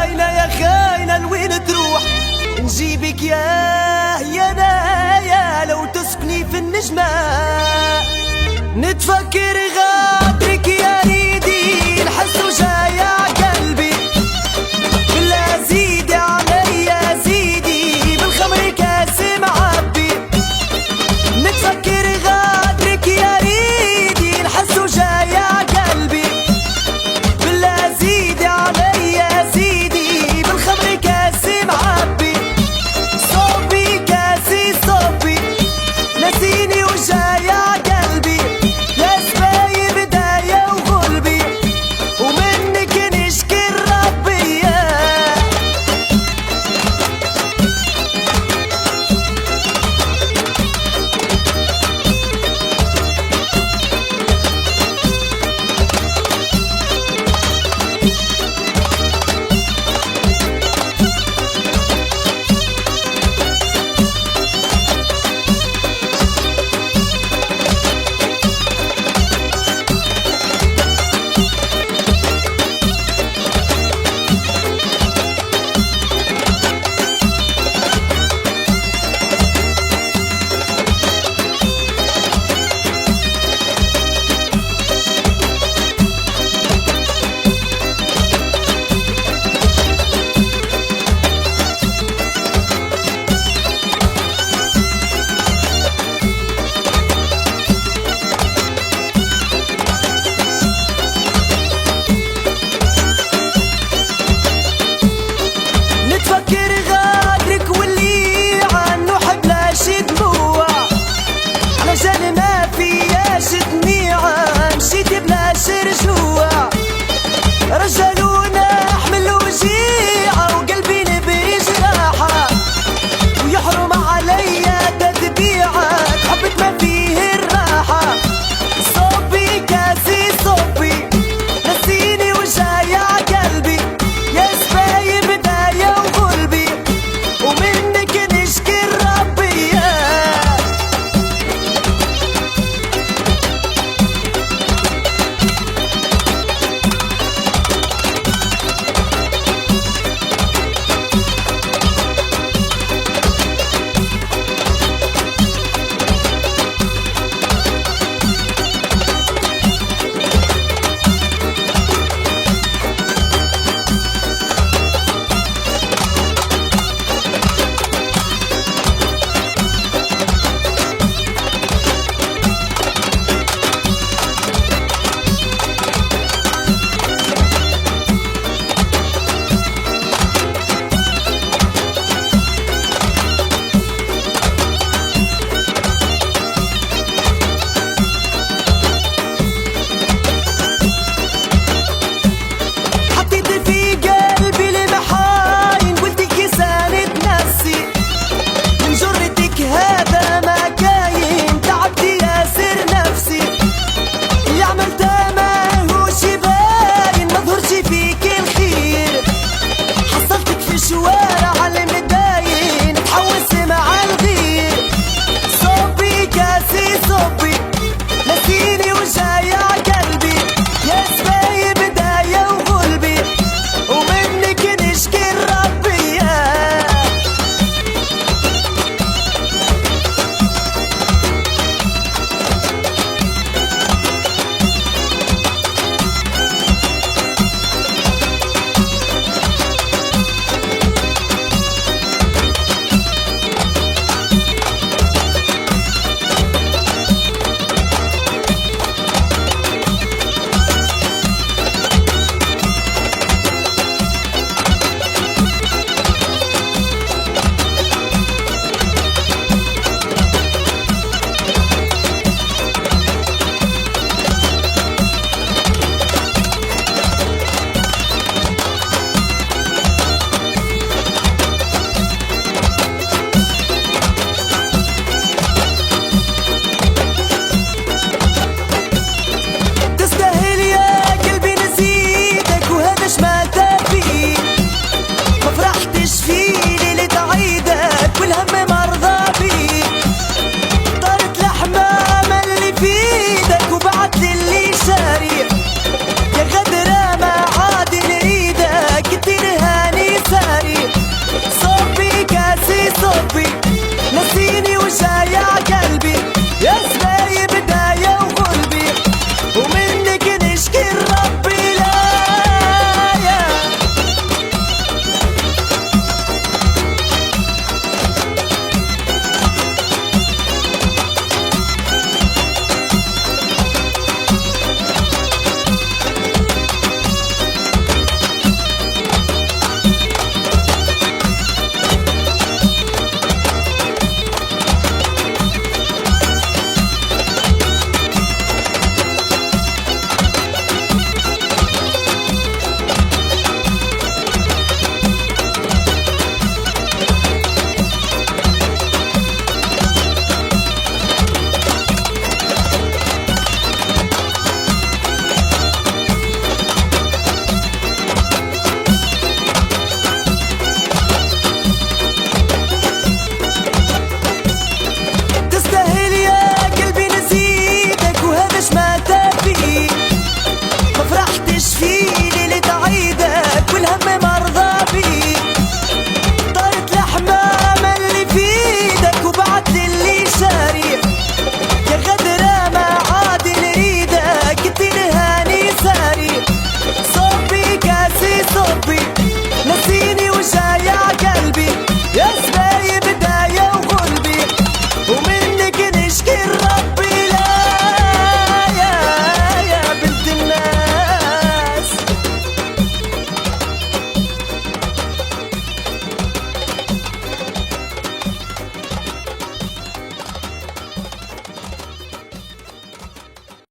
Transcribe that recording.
خاينة يا خاينة لوين تروح نجيبك يا نايا لو تسكني في النجمة نتفكر غادرك يا ريدي الحس وجايع قلبي بالله زيدي عليا زيدي بالخمر كاس معبي نتفكر غادرك يا ريدي الحس وجايع قلبي بالله زيدي عليا زيدي بالخمر كاس معبي صوبي كاسي صوبي نسيني وجايع قلبي يا سباي بداية وغلبي ومنك نشكي ربي نتفكر غادرك واللي عنه حبلاش دموع علشان ما فياش دميعة مشيت بلاش رجوع رجلونا احمل وجيعة وقلبي نبي جراحة ويحرم عليا تتبيعة حبك ما فيه الراحة صوبي كاسي صوبي نسيني وجايع قلبي يا سباي بداية وغلبي ومنك نشكي ربي حطيت في قلبي المحاين قلتك يا ساند نفسي من جرتك هذا ما كاين تعبت ياسر نفسي اللي عملته ما هوش باين ما ظهرش فيك الخير حصلتك في شوال